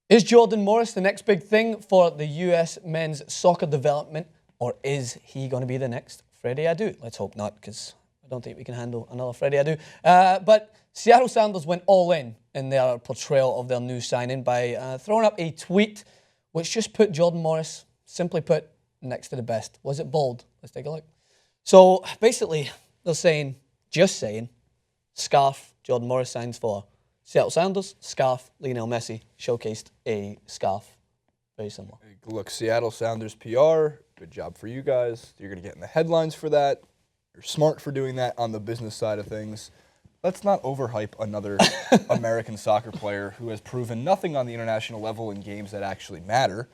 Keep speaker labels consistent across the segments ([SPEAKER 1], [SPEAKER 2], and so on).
[SPEAKER 1] Is Jordan Morris the next big thing for the US men's soccer development, or is he going to be the next Freddy Adu? Let's hope not, because I don't think we can handle another Freddy Adu. But Seattle Sounders went all in their portrayal of their new signing by throwing up a tweet which just put Jordan Morris, simply put, next to the best. Was it bold? Let's take a look. So basically, they're saying, just saying, scarf Jordan Morris signs for Seattle Sounders, scarf Lionel Messi, showcased a scarf. Very similar.
[SPEAKER 2] Look, Seattle Sounders PR, good job for you guys. You're going to get in the headlines for that. You're smart for doing that on the business side of things. Let's not overhype another American soccer player who has proven nothing on the international level in games that actually matter.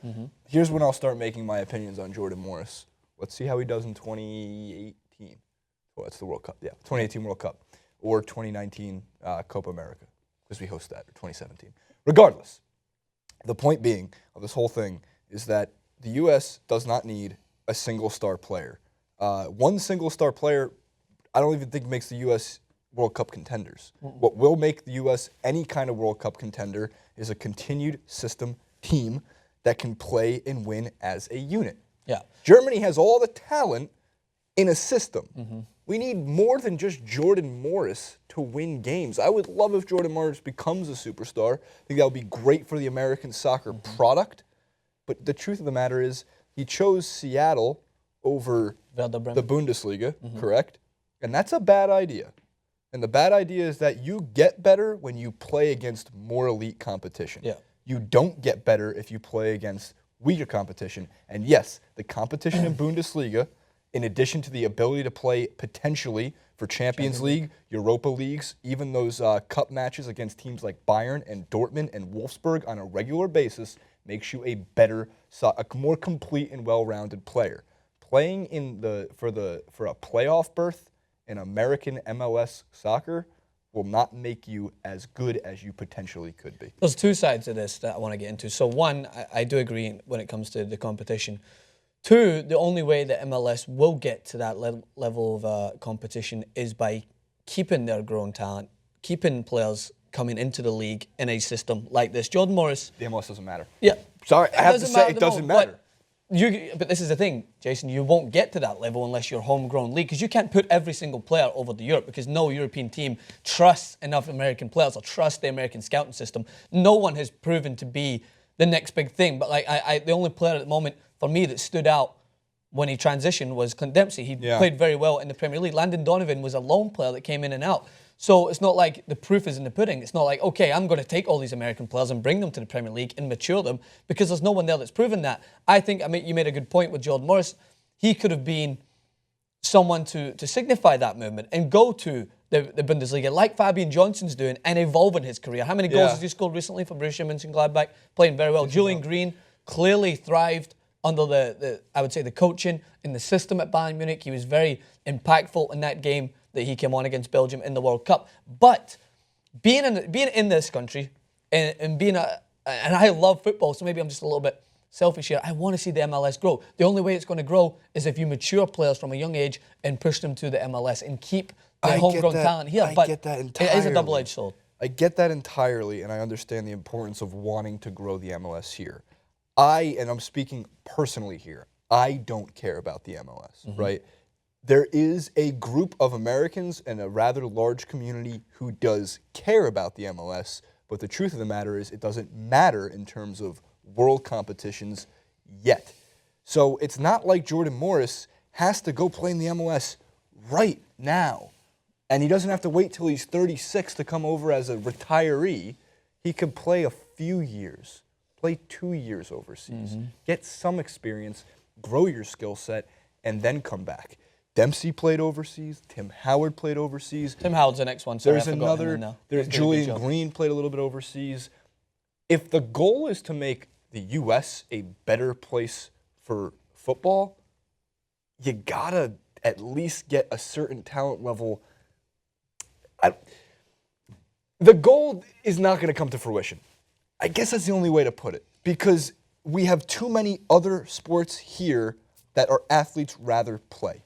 [SPEAKER 2] Here's when I'll start making my opinions on Jordan Morris. Let's see how he does in 2018. Oh, that's the World Cup. Yeah, 2018 World Cup. Or 2019 Copa America, because we host that, or 2017. Regardless, the point being of this whole thing is that the U.S. does not need a single-star player. One single-star player, I don't even think makes the U.S. World Cup contenders. What will make the U.S. any kind of World Cup contender is a continued system team that can play and win as a unit.
[SPEAKER 1] Yeah.
[SPEAKER 2] Germany has all the talent in a system. We need more than just Jordan Morris to win games. I would love if Jordan Morris becomes a superstar. I think that would be great for the American soccer product. But the truth of the matter is, he chose Seattle over the Bundesliga, correct? And that's a bad idea. And the bad idea is that you get better when you play against more elite competition.
[SPEAKER 1] Yeah.
[SPEAKER 2] You don't get better if you play against weaker competition. And yes, the competition in Bundesliga, in addition to the ability to play potentially for Champions League, Europa Leagues, even those cup matches against teams like Bayern and Dortmund and Wolfsburg on a regular basis, makes you a better, a more complete and well-rounded player. Playing for a playoff berth in American MLS soccer will not make you as good as you potentially could be.
[SPEAKER 1] There's two sides of this that I want to get into. So one, I do agree when it comes to the competition. Two, the only way that MLS will get to that level of competition is by keeping their growing talent, keeping players coming into the league in a system like this. Jordan Morris.
[SPEAKER 2] The MLS doesn't matter.
[SPEAKER 1] Yeah.
[SPEAKER 2] Sorry, I have to say it doesn't matter.
[SPEAKER 1] But this is the thing, Jason, you won't get to that level unless you're homegrown league, because you can't put every single player over to Europe, because no European team trusts enough American players or trusts the American scouting system. No one has proven to be the next big thing. But like the only player at the moment for me that stood out when he transitioned was Clint Dempsey. He played very well in the Premier League. Landon Donovan was a lone player that came in and out. So it's not like the proof is in the pudding. It's not like, okay, I'm going to take all these American players and bring them to the Premier League and mature them, because there's no one there that's proven that. I think you made a good point with Jordan Morris. He could have been someone to signify that movement and go to the Bundesliga like Fabian Johnson's doing and evolve in his career. How many goals has he scored recently for Borussia Mönchengladbach? Playing very well. Julian Green clearly thrived under I would say the coaching in the system at Bayern Munich. He was very impactful in that game that he came on against Belgium in the World Cup. But being in this country and being and I love football, so maybe I'm just a little bit selfish here. I want to see the MLS grow. The only way it's going to grow is if you mature players from a young age and push them to the MLS and keep the homegrown talent here.
[SPEAKER 2] I get that entirely.
[SPEAKER 1] It is a double-edged sword.
[SPEAKER 2] I get that entirely, and I understand the importance of wanting to grow the MLS here. And I'm speaking personally here, I don't care about the MLS, right? There is a group of Americans and a rather large community who does care about the MLS, but the truth of the matter is it doesn't matter in terms of world competitions yet. So it's not like Jordan Morris has to go play in the MLS right now. And he doesn't have to wait till he's 36 to come over as a retiree. He could play a few years, play 2 years overseas, get some experience, grow your skill set, and then come back. Dempsey played overseas. Tim Howard played overseas.
[SPEAKER 1] Tim Howard's the next one. Sorry,
[SPEAKER 2] There's another. Julian Green played a little bit overseas. If the goal is to make the U.S. a better place for football, you gotta at least get a certain talent level. The goal is not going to come to fruition. I guess that's the only way to put it, because we have too many other sports here that our athletes rather play.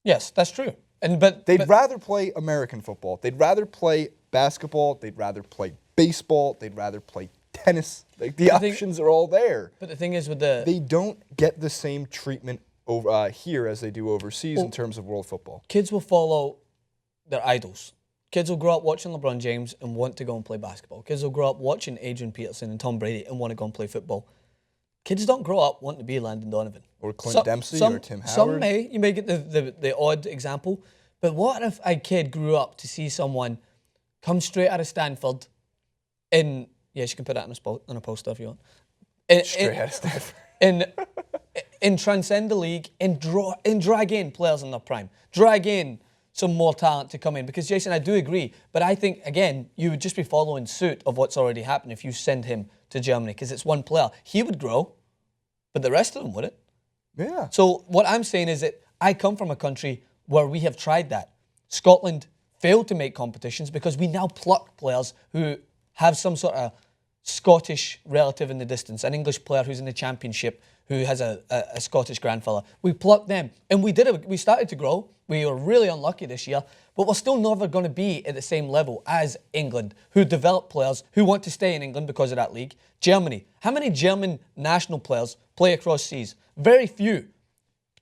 [SPEAKER 1] Yes, that's true. But
[SPEAKER 2] they'd rather play American football. They'd rather play basketball. They'd rather play baseball. They'd rather play tennis. Like the options are all there.
[SPEAKER 1] But the thing is with
[SPEAKER 2] they don't get the same treatment over here as they do overseas in terms of world football.
[SPEAKER 1] Kids will follow their idols. Kids will grow up watching LeBron James and want to go and play basketball. Kids will grow up watching Adrian Peterson and Tom Brady and want to go and play football. Kids don't grow up wanting to be Landon Donovan.
[SPEAKER 2] Or Clint Dempsey or Tim Howard.
[SPEAKER 1] You may get the odd example. But what if a kid grew up to see someone come straight out of Stanford in, yes, you can put that on a poster if you want.
[SPEAKER 2] Straight out of Stanford.
[SPEAKER 1] And transcend the league and drag in players in their prime. Drag in some more talent to come in. Because, Jason, I do agree. But I think, again, you would just be following suit of what's already happened if you send him to Germany. Because it's one player. He would grow, but the rest of them wouldn't.
[SPEAKER 2] Yeah.
[SPEAKER 1] So what I'm saying is that I come from a country where we have tried that. Scotland failed to make competitions because we now pluck players who have some sort of Scottish relative in the distance, an English player who's in the championship who has a Scottish grandfather. We plucked them, and we did it. We started to grow. We were really unlucky this year, but we're still never going to be at the same level as England, who develop players who want to stay in England because of that league. Germany. How many German national players play across seas? Very few.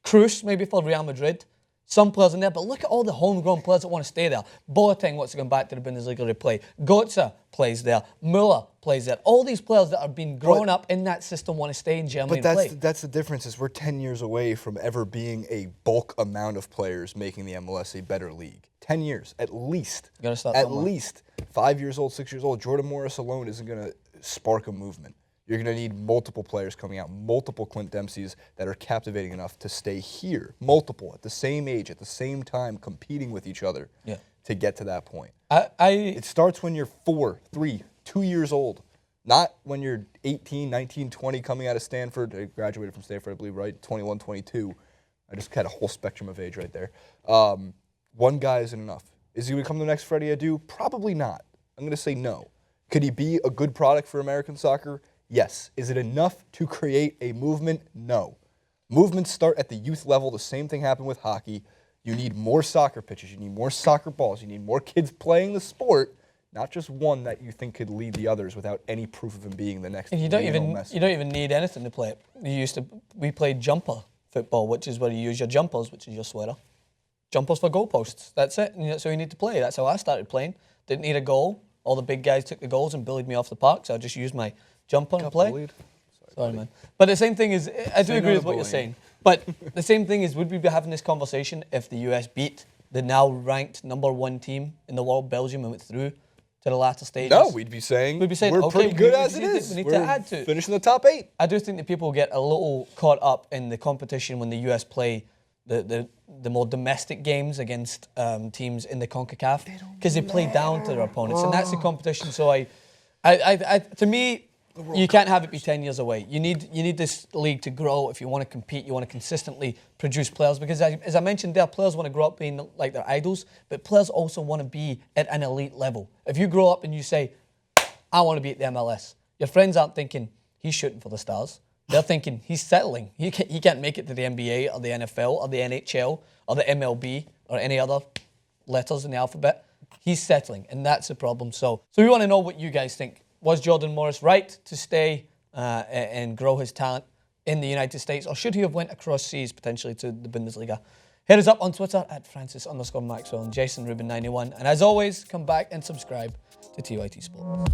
[SPEAKER 1] Kroos, maybe for Real Madrid. Some players in there, but look at all the homegrown players that want to stay there. Boateng wants to come back to the Bundesliga to play. Götze plays there. Müller plays there. All these players that have been grown up in that system want to stay in Germany and play.
[SPEAKER 2] But that's the difference, is we're 10 years away from ever being a bulk amount of players making the MLS a better league. 10 years, at least.
[SPEAKER 1] You gotta start
[SPEAKER 2] at
[SPEAKER 1] somewhere.
[SPEAKER 2] least. 5 years old, 6 years old. Jordan Morris alone isn't going to spark a movement. You're going to need multiple players coming out, multiple Clint Dempseys that are captivating enough to stay here, multiple, at the same age, at the same time, competing with each other to get to that point. It starts when you're 4, 3, 2 years old, not when you're 18, 19, 20, coming out of Stanford. I graduated from Stanford, I believe, right? 21, 22. I just had a whole spectrum of age right there. One guy isn't enough. Is he going to become the next Freddy Adu? Probably not. I'm going to say no. Could he be a good product for American soccer? Yes. Is it enough to create a movement? No. Movements start at the youth level. The same thing happened with hockey. You need more soccer pitches. You need more soccer balls. You need more kids playing the sport, not just one that you think could lead the others without any proof of him being the next.
[SPEAKER 1] You don't even need anything to play it. We played jumper football, which is where you use your jumpers, which is your sweater. Jumpers for goalposts. That's it. And that's how you need to play. That's how I started playing. Didn't need a goal. All the big guys took the goals and bullied me off the park, so I just used my jumper and play. Sorry, man. But the same thing is, I do agree with what you're saying. But the same thing is, would we be having this conversation if the US beat the now ranked #1 team in the world, Belgium, and went through to the latter stages?
[SPEAKER 2] No, we'd be saying we're
[SPEAKER 1] okay,
[SPEAKER 2] pretty good as it is.
[SPEAKER 1] We need to add to it.
[SPEAKER 2] Finishing the top 8.
[SPEAKER 1] I do think that people get a little caught up in the competition when the US play the more domestic games against teams in the CONCACAF, because they play down to their opponents, and that's the competition. So to me, you can't have it be 10 years away. You need this league to grow. If you want to compete, you want to consistently produce players, because as I mentioned there, players want to grow up being like their idols, but players also want to be at an elite level. If you grow up and you say, I want to be at the MLS, your friends aren't thinking, he's shooting for the stars. They're thinking, he's settling. He can't make it to the NBA or the NFL or the NHL or the MLB or any other letters in the alphabet. He's settling, and that's the problem. So we want to know what you guys think. Was Jordan Morris right to stay and grow his talent in the United States, or should he have went across seas potentially to the Bundesliga? Hit us up on Twitter at Francis_Maxwell and Jason Rubin 91. And as always, come back and subscribe to TYT Sport.